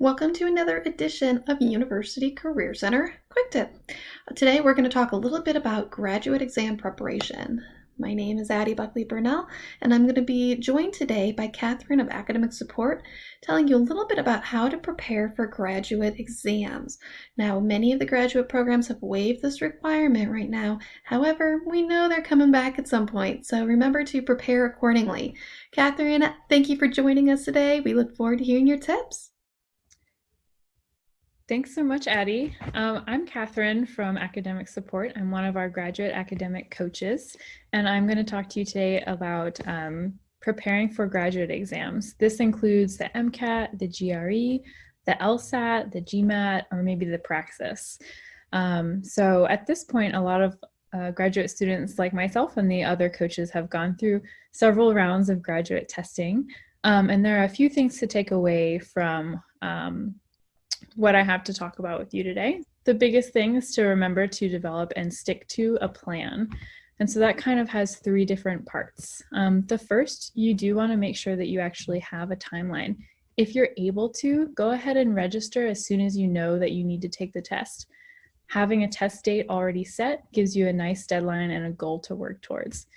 Welcome to another edition of University Career Center Quick Tip. Today we're going to talk a little bit about graduate exam preparation. My name is Addie Buckley Burnell, and I'm going to be joined today by Catherine of Academic Support, telling you a little bit about how to prepare for graduate exams. Now, many of the graduate programs have waived this requirement right now. However, we know they're coming back at some point, so remember to prepare accordingly. Catherine, thank you for joining us today. We look forward to hearing your tips. Thanks so much, Addie. I'm Catherine from Academic Support. I'm one of our graduate academic coaches, and I'm going to talk to you today about preparing for graduate exams. This includes the MCAT, the GRE, the LSAT, the GMAT, or maybe the Praxis. So at this point, a lot of graduate students like myself and the other coaches have gone through several rounds of graduate testing, and there are a few things to take away from what I have to talk about with you today. The biggest thing is to remember to develop and stick to a plan. And so that kind of has three different parts. The first, you do want to make sure that you actually have a timeline. If you're able to, go ahead and register as soon as you know that you need to take the test. Having a test date already set gives you a nice deadline and a goal to work towards.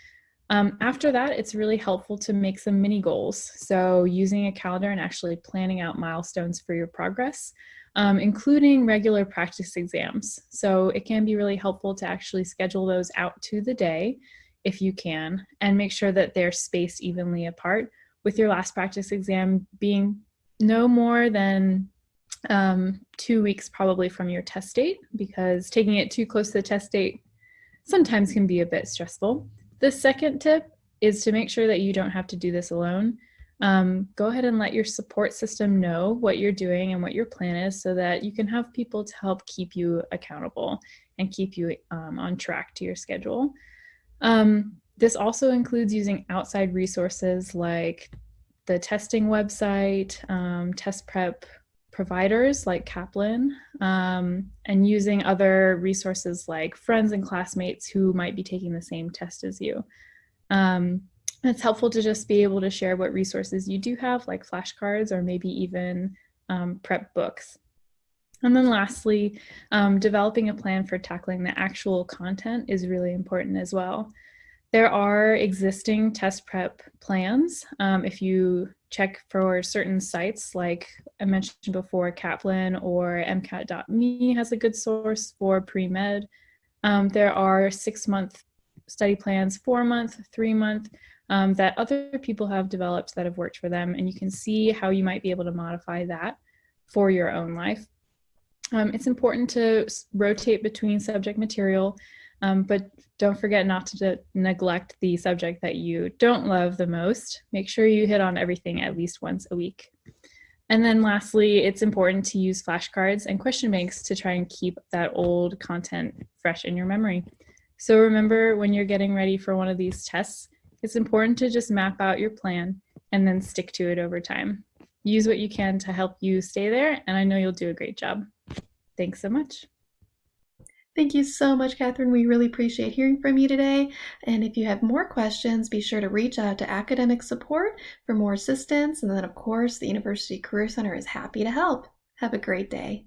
After that, it's really helpful to make some mini goals. So using a calendar and actually planning out milestones for your progress, including regular practice exams. So it can be really helpful to actually schedule those out to the day if you can, and make sure that they're spaced evenly apart, with your last practice exam being no more than 2 weeks probably from your test date, because taking it too close to the test date sometimes can be a bit stressful. The second tip is to make sure that you don't have to do this alone. Go ahead and let your support system know what you're doing and what your plan is, so that you can have people to help keep you accountable and keep you on track to your schedule. This also includes using outside resources like the testing website, test prep providers like Kaplan, and using other resources like friends and classmates who might be taking the same test as you. It's helpful to just be able to share what resources you do have, like flashcards or maybe even prep books. And then lastly, developing a plan for tackling the actual content is really important as well. There are existing test prep plans. If you check for certain sites, like I mentioned before, Kaplan or MCAT.me has a good source for pre-med. There are 6-month study plans, 4-month, 3-month, that other people have developed that have worked for them, and you can see how you might be able to modify that for your own life. It's important to rotate between subject material, but don't forget not to neglect the subject that you don't love the most. Make sure you hit on everything at least once a week. And then lastly, it's important to use flashcards and question banks to try and keep that old content fresh in your memory. So remember, when you're getting ready for one of these tests, it's important to just map out your plan and then stick to it over time. Use what you can to help you stay there, and I know you'll do a great job. Thanks so much. Thank you so much, Catherine. We really appreciate hearing from you today. And if you have more questions, be sure to reach out to Academic Support for more assistance. And then, of course, the University Career Center is happy to help. Have a great day.